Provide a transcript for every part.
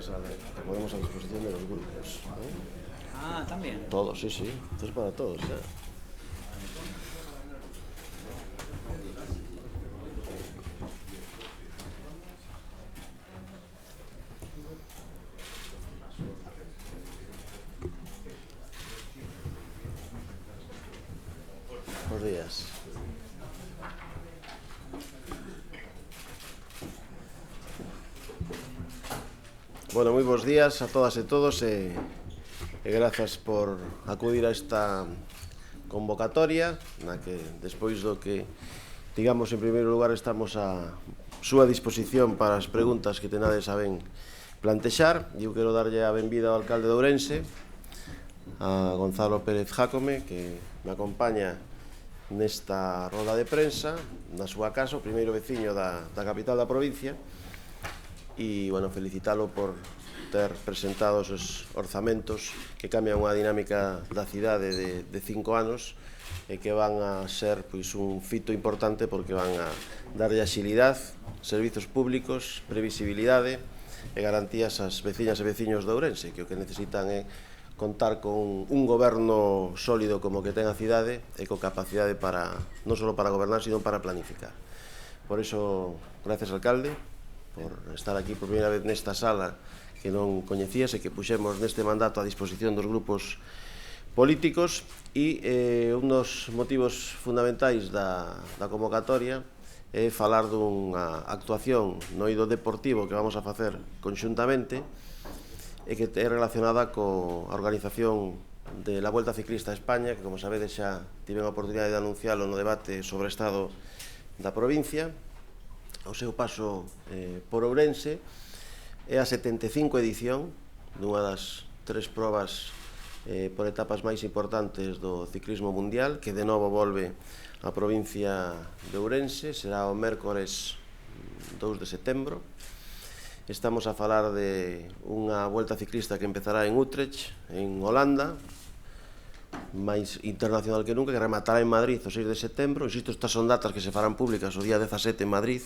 sala que ponemos a disposición de los grupos. Ah, también. Todos, sí, sí. Esto es para todos, ya. Buenos días. Bueno, moi bons días a todas e todos e grazas por acudir a esta convocatoria na que, despois do que digamos, en primeiro lugar, estamos a súa disposición para as preguntas que tenades a ben plantexar. Eu quero darlle a benvida ao alcalde de Ourense, a Gonzalo Pérez Jácome, que me acompaña nesta roda de prensa, na súa casa, o primeiro veciño da capital da provincia, e, bueno, felicitalo por ter presentado os orzamentos que cambian unha dinámica da cidade de 5 anos e que van a ser pois un fito importante porque van a darlle axilidade, servizos públicos, previsibilidade e garantías ás veciñas e veciños de Ourense, que o que necesitan é contar con un goberno sólido como que ten a cidade e co capacidade para non só para gobernar, sino para planificar. Por iso, gracias, alcalde, por estar aquí por primeira vez nesta sala que non coñecías e que puxemos neste mandato a disposición dos grupos políticos, e un dos motivos fundamentais da convocatoria é falar dunha actuación no eido deportivo que vamos a facer conxuntamente e que é relacionada coa organización de la Vuelta Ciclista a España, que, como sabedes, xa tive a oportunidade de anuncialo no debate sobre o estado da provincia. O seu paso por Ourense é a 75 edición dunha das 3 probas por etapas máis importantes do ciclismo mundial, que de novo volve a provincia de Ourense. Será o mércores 2 de setembro. Estamos a falar de unha volta ciclista que empezará en Utrecht, en Holanda, máis internacional que nunca, que rematará en Madrid o 6 de setembro. Insisto, estas son datas que se farán públicas o día 17 en Madrid,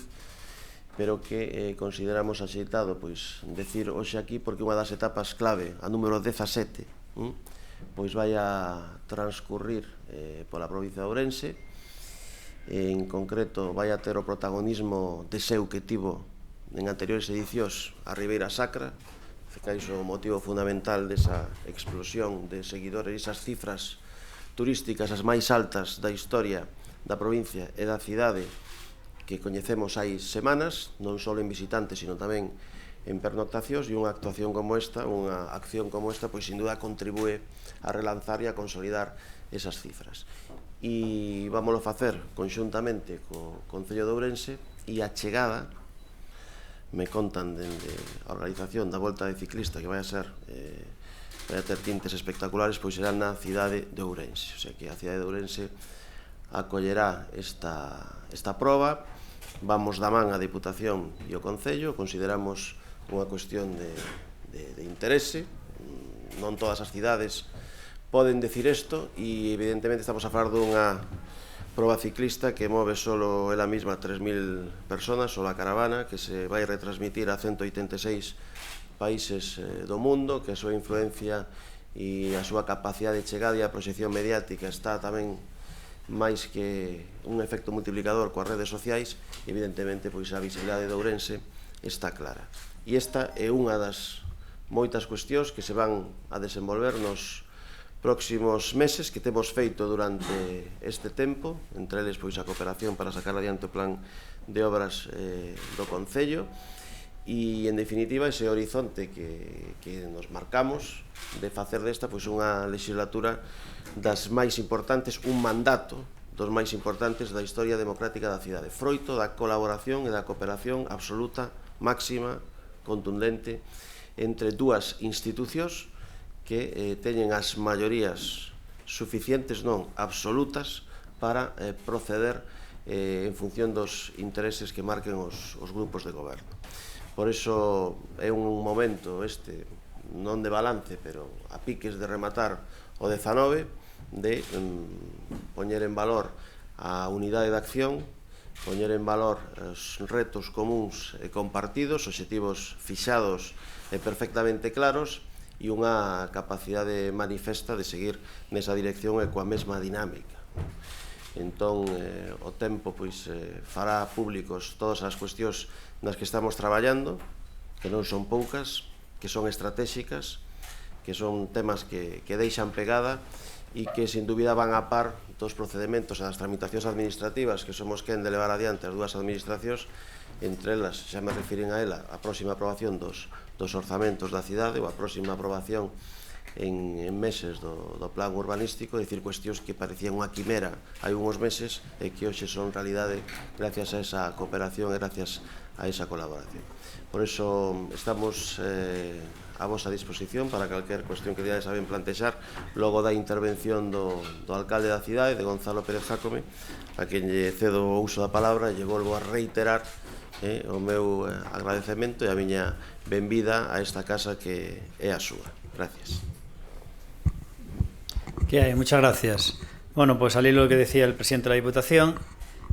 pero que consideramos axeitado pois decir hoxe aquí, porque unha das etapas clave, a número 17, pois vai a transcurrir pola provincia de Ourense. En concreto, vai a ter o protagonismo de seu que tivo en anteriores edicións a Ribeira Sacra, que é o motivo fundamental desa explosión de seguidores e esas cifras turísticas as máis altas da historia da provincia e da cidade que coñecemos hai semanas, non só en visitantes, sino tamén en pernoctacións, e unha actuación como esta, unha acción como esta, pois sin duda contribúe a relanzar e a consolidar esas cifras. E vámoslo facer conxuntamente co Concello de Ourense, e a chegada, me contan dende a organización da Volta de Ciclista, que vai a ser, vai a ter tintes espectaculares, pois será na cidade de Ourense. O sea que a cidade de Ourense acollerá esta proba. Vamos da man a Diputación e o Concello, consideramos unha cuestión de interese. Non todas as cidades poden decir isto, e evidentemente estamos a falar dunha proba ciclista que move solo ela mesma 3.000 personas, solo a caravana, que se vai retransmitir a 186 países do mundo, que a súa influencia e a súa capacidade de chegada e a proxección mediática está tamén máis que un efecto multiplicador coas redes sociais. Evidentemente, pois a visibilidade de Ourense está clara. E esta é unha das moitas cuestións que se van a desenvolver nos próximos meses, que temos feito durante este tempo, entre eles pois a cooperación para sacar adiante o plan de obras do Concello, e, en definitiva, ese horizonte que nos marcamos de facer desta pois unha legislatura das máis importantes, un mandato dos máis importantes da historia democrática da cidade, froito da colaboración e da cooperación absoluta, máxima, contundente entre dúas institucións que teñen as maiorías suficientes, non absolutas, para proceder en función dos intereses que marquen os grupos de goberno. Por iso é un momento este, non de balance, pero a piques de rematar o 19, de poñer en valor a unidade de acción poñer en valor os retos comuns e compartidos, obxectivos fixados e perfectamente claros, e unha capacidade manifesta de seguir nesa dirección e coa mesma dinámica. Entón, o tempo fará públicos todas as cuestións nas que estamos traballando, que non son poucas, que son estratégicas, que son temas que deixan pegada e que, sin dúbida, van a par dos procedementos e das tramitacións administrativas que somos quen de levar adiante as dúas administracións, entre elas, xa me refiren a ela, a próxima aprobación dos orzamentos da cidade ou a próxima aprobación en meses do plan urbanístico, dicir, cuestións que parecían unha quimera hai unhos meses e que hoxe son realidade gracias a esa cooperación e gracias a esa colaboración. Por iso estamos a vosa disposición para calquer cuestión que debades saber plantexar logo da intervención do alcalde da cidade, de Gonzalo Pérez Jácome, a quen lle cedo o uso da palabra e lle volvo a reiterar o meu agradecemento e a miña benvida a esta casa que é a súa. Gracias. ¿Qué hay? Muchas gracias. Bueno, pues al hilo de lo que decía el presidente de la Diputación,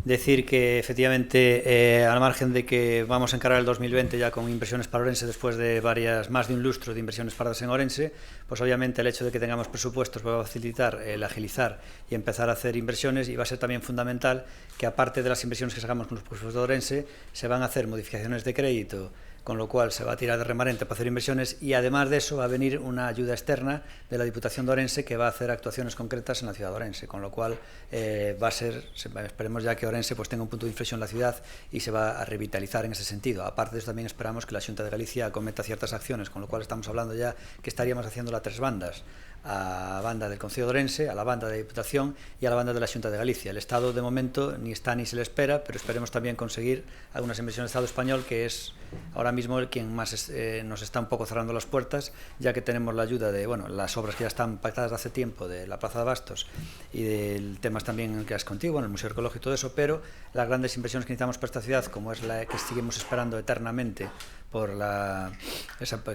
decir que efectivamente, al margen de que vamos a encarar el 2020 ya con inversiones para Orense después de más de un lustro de inversiones paradas en Orense, pues obviamente el hecho de que tengamos presupuestos va a facilitar el agilizar y empezar a hacer inversiones, y va a ser también fundamental que, aparte de las inversiones que sacamos con los presupuestos de Orense, se van a hacer modificaciones de crédito, con lo cual se va a tirar de remanente para hacer inversiones, y además de eso va a venir una ayuda externa de la Diputación de Orense que va a hacer actuaciones concretas en la ciudad de Orense, con lo cual va a ser, esperemos ya que Orense pues tenga un punto de inflexión en la ciudad y se va a revitalizar en ese sentido. Aparte de eso, también esperamos que la Xunta de Galicia acometa ciertas acciones, con lo cual estamos hablando ya que estaríamos haciendo a tres bandas: a banda del Concello de Orense, a la banda de Diputación y a la banda de la Xunta de Galicia. El Estado de momento ni está ni se le espera, pero esperemos también conseguir algunas inversiones del Estado español, que es ahora mismo quien más nos está un poco cerrando las puertas, ya que tenemos la ayuda de las obras que ya están pactadas de hace tiempo, de la Plaza de Bastos y del temas también que has contigo, el Museo Arqueológico y todo eso, pero las grandes inversiones que necesitamos para esta ciudad, como es la que seguimos esperando eternamente por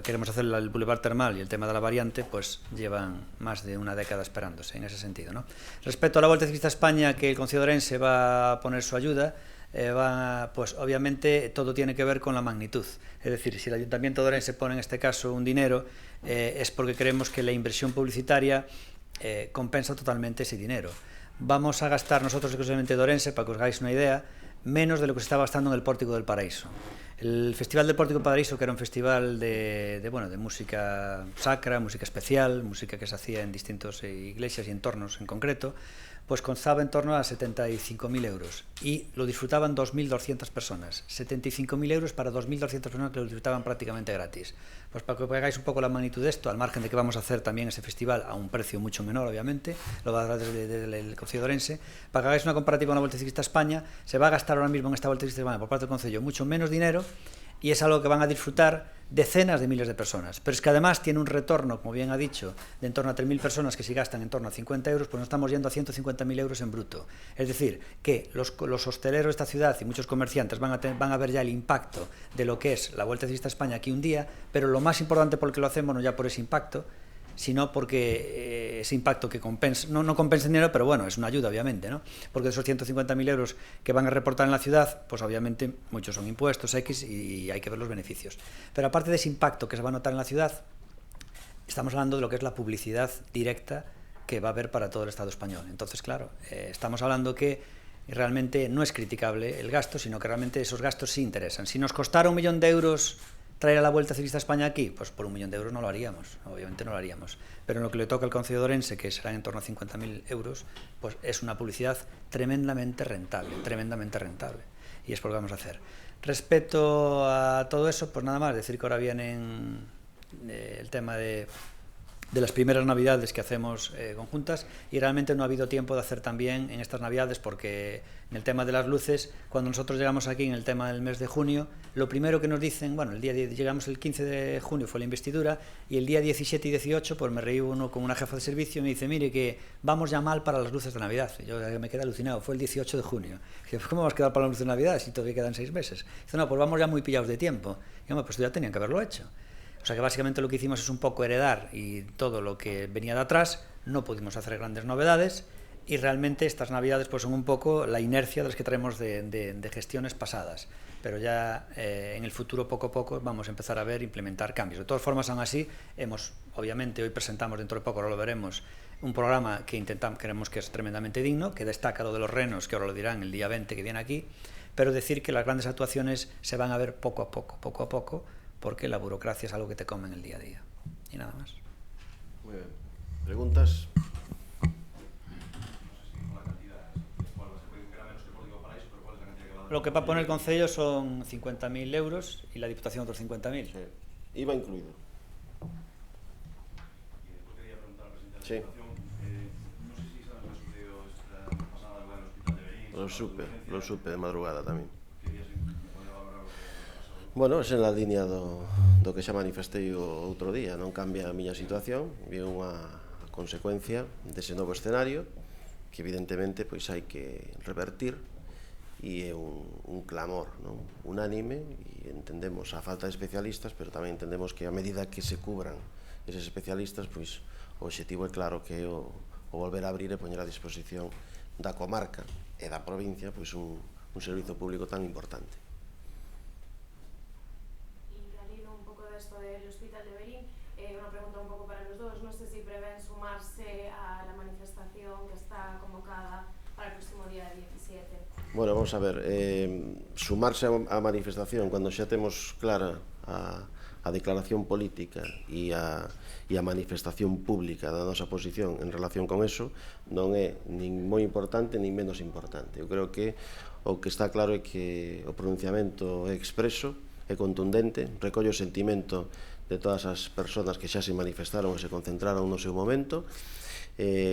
queremos hacer el Boulevard Termal y el tema de la variante, pues llevan más de una década esperándose en ese sentido, ¿no? Respecto a la Volta Ciclista a España, que el Concello de Orense va a poner su ayuda, pues obviamente todo tiene que ver con la magnitud. Es decir, si el Ayuntamiento de Orense pone en este caso un dinero, es porque creemos que la inversión publicitaria compensa totalmente ese dinero. Vamos a gastar nosotros, exclusivamente de Orense, para que os hagáis una idea, menos de lo que se está gastando en el Pórtico del Paraíso. El Festival del Pórtico del Paraíso, que era un festival de música sacra, música especial, música que se hacía en distintas iglesias y entornos en concreto, pues costaba en torno a 75.000 euros y lo disfrutaban 2.200 personas. 75.000 euros para 2.200 personas que lo disfrutaban prácticamente gratis. Pues para que hagáis un poco la magnitud de esto, al margen de que vamos a hacer también ese festival a un precio mucho menor, obviamente, lo va a dar desde el Concello de Orense, para que hagáis una comparativa con la Volta Ciclista a España, se va a gastar ahora mismo en esta Volta Ciclista a España por parte del Concello mucho menos dinero, y es algo que van a disfrutar decenas de miles de personas. Pero es que además tiene un retorno, como bien ha dicho, de en torno a 3.000 personas que si gastan en torno a 50 euros, pues nos estamos yendo a 150.000 euros en bruto. Es decir, que los hosteleros de esta ciudad y muchos comerciantes van a ver ya el impacto de lo que es la Volta Ciclista a España aquí un día, pero lo más importante por el que lo hacemos, no ya por ese impacto, sino porque ese impacto que compensa, no compensa en dinero, pero bueno, es una ayuda obviamente, ¿no? Porque de esos 150.000 euros que van a reportar en la ciudad, pues obviamente muchos son impuestos X y hay que ver los beneficios. Pero aparte de ese impacto que se va a notar en la ciudad, estamos hablando de lo que es la publicidad directa que va a haber para todo el Estado español. Entonces, claro, estamos hablando que realmente no es criticable el gasto, sino que realmente esos gastos sí interesan. Si nos costara 1 millón de euros traer a la Vuelta Ciclista a España aquí, pues por 1 millón de euros no lo haríamos, obviamente no lo haríamos. Pero en lo que le toca al Concello de Orense, que serán en torno a 50.000 euros, pues es una publicidad tremendamente rentable. Y es por lo que vamos a hacer. Respecto a todo eso, pues nada más, decir que ahora vienen el tema de las primeras navidades que hacemos conjuntas, y realmente no ha habido tiempo de hacer también en estas navidades, porque en el tema de las luces, cuando nosotros llegamos aquí en el tema del mes de junio, lo primero que nos dicen, llegamos el 15 de junio, fue la investidura, y el día 17 y 18 pues me reí uno con una jefa de servicio y me dice, mire que vamos ya mal para las luces de Navidad. Y yo me quedé alucinado, fue el 18 de junio. Y dije, ¿cómo vamos a quedar para las luces de Navidad si todavía quedan 6 meses? Dice, no, pues vamos ya muy pillados de tiempo. Y yo, pues ya tenían que haberlo hecho. O sea que básicamente lo que hicimos es un poco heredar y todo lo que venía de atrás, no pudimos hacer grandes novedades y realmente estas navidades pues son un poco la inercia de las que traemos de gestiones pasadas, pero ya en el futuro poco a poco vamos a empezar a ver implementar cambios. De todas formas, aún así, obviamente hoy presentamos, dentro de poco ahora lo veremos, un programa que creemos que es tremendamente digno, que destaca lo de los renos, que ahora lo dirán el día 20 que viene aquí, pero decir que las grandes actuaciones se van a ver poco a poco, porque la burocracia es algo que te come en el día a día. Y nada más. Muy bien. ¿Preguntas? Lo que va a poner el Concello son 50.000 euros y la Diputación otros 50.000. Sí. IVA incluido. Y después quería preguntar al presidente Sí. de la Diputación, no sé si saben lo que ha sucedido esta pasada en el Hospital de Berín. Lo supe de madrugada tamén. Quería si me podía valorar o que ha pasado. Bueno, é na línea do que xa manifestei o outro día. Non cambia a miña situación, é unha consecuencia dese novo escenario que evidentemente pois hai que revertir, e é un clamor, non? Unánime, e entendemos a falta de especialistas, pero tamén entendemos que a medida que se cubran eses especialistas, pois o obxectivo é claro que é o volver a abrir e poñer a disposición da comarca e da provincia pois un servizo público tan importante. Y al hilo un poco de esto del Hospital de Berín, una pregunta un poco para los dos. No sé si prevén sumarse a la manifestación que está convocada para el próximo día 17. Bueno, vamos a ver, sumarse á manifestación cando xa temos clara a declaración política e a manifestación pública da nosa posición en relación con eso non é nin moi importante nin menos importante. Eu creo que o que está claro é que o pronunciamento é expreso, é contundente, recolle o sentimento de todas as persoas que xa se manifestaron e se concentraron no seu momento,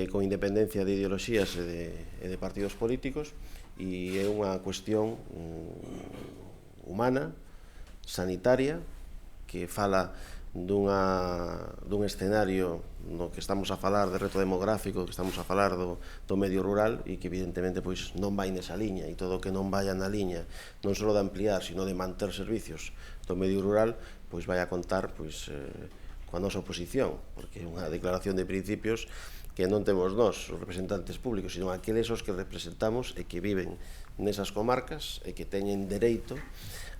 con independencia de ideoloxías e de partidos políticos, e é unha cuestión humana, sanitaria, que fala dun escenario no que estamos a falar de reto demográfico, que estamos a falar do medio rural, e que evidentemente pois non vai nesa liña, e todo o que non vaya na liña non só de ampliar, sino de manter servicios do medio rural, pois vai a contar pois coa nosa oposición, porque é unha declaración de principios que non temos nós, os representantes públicos, sino aqueles os que representamos e que viven nesas comarcas e que teñen dereito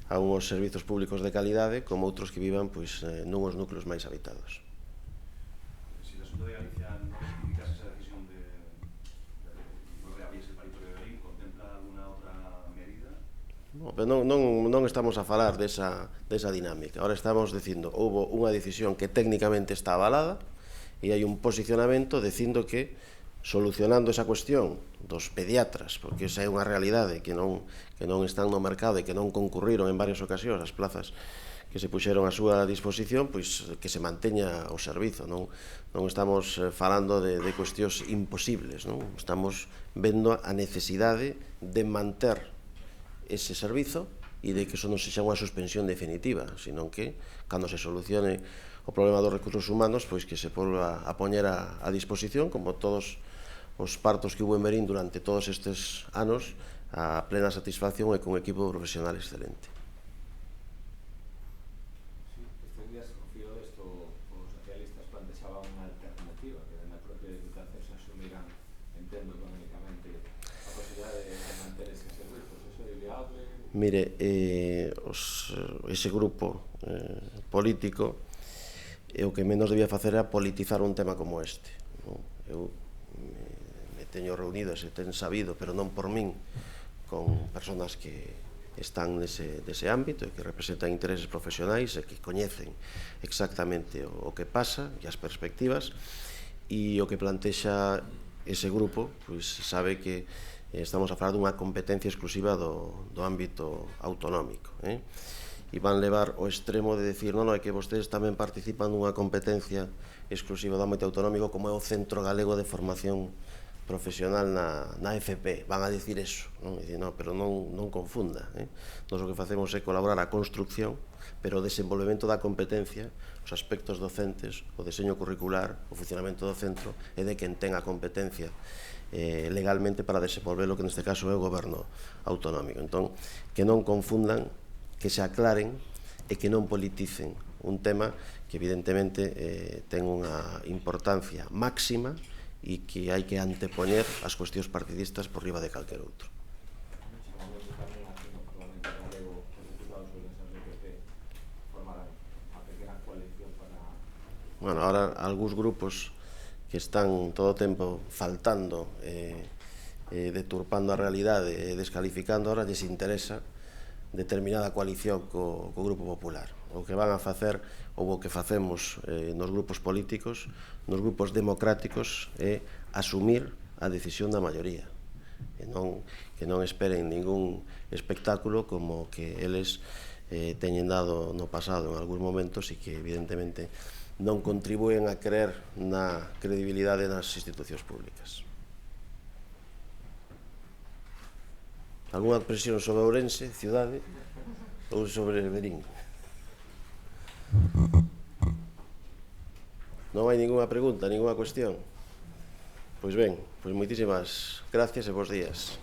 a unhos servizos públicos de calidade como outros que vivan pois nunhos núcleos máis habitados. Si la Xunta de Galicia non justificase esa decisión de reabrirse el paritorio de Berín, ¿contempla alguna outra medida? No, pero non estamos a falar desa dinámica. Ahora estamos dicindo, houve unha decisión que técnicamente está avalada, e hai un posicionamento dicindo que solucionando esa cuestión dos pediatras, porque esa é unha realidade que non están no mercado e que non concurriron en varias ocasións as plazas que se puxeron a súa disposición, pois que se manteña o servizo. Non estamos falando de cuestións imposibles, non? Estamos vendo a necesidade de manter ese servizo e de que eso non sexa unha suspensión definitiva, sino que, cando se solucione o problema dos recursos humanos, pois que se volva a poñer a disposición, como todos os partos que hubo en Berín durante todos estes anos, a plena satisfacción e con un equipo profesional excelente. Sí, estes días, ao fío desto, os socialistas plantexaban unha alternativa que na propia Diputación se asumirán, entendo económicamente, a posibilidade de manter ese servizos. Eso é viable? Mire, ese grupo político o que menos debía facer era politizar un tema como este. Eu me teño reunido, se ten sabido, pero non por min, con persoas que están nese ámbito e que representan intereses profesionais e que coñecen exactamente o que pasa e as perspectivas, e o que plantexa ese grupo, pois sabe que estamos a falar dunha competencia exclusiva do ámbito autonómico, e van levar o extremo de decir non, é que vostedes tamén participan dunha competencia exclusiva do ámbito autonómico como é o Centro Galego de Formación Profesional na FP, van a dicir eso, non? Dicir, no, pero non confunda, Nos o que facemos é colaborar a construcción, pero o desenvolvemento da competencia, os aspectos docentes, o deseño curricular, o funcionamento do centro, é de quen ten a competencia legalmente para desenvolver o que neste caso é o goberno autonómico. Entón, que non confundan, que se aclaren e que non politicen un tema que evidentemente ten unha importancia máxima e que hai que antepoñer as cuestións partidistas por riba de calquer outro. Chamamos tamén aquí no Parlamento Galego os deputados ourensas do PP formarán a pequena coalición para... Bueno, ahora algúns grupos que están todo o tempo faltando, deturpando a realidade e descalificando, ahora lles interesa determinada coalición co Grupo Popular. O que van a facer, ou o que facemos nos grupos políticos, nos grupos democráticos, é asumir a decisión da maioría. Que non esperen ningún espectáculo como que eles teñen dado no pasado en algúns momentos e que evidentemente non contribúen a creer na credibilidade das institucións públicas. Algúnha expresión sobre Ourense, cidade, ou sobre Verín? Non hai ninguna pregunta, ninguna cuestión? Pois ben, pois moitísimas gracias e bons días.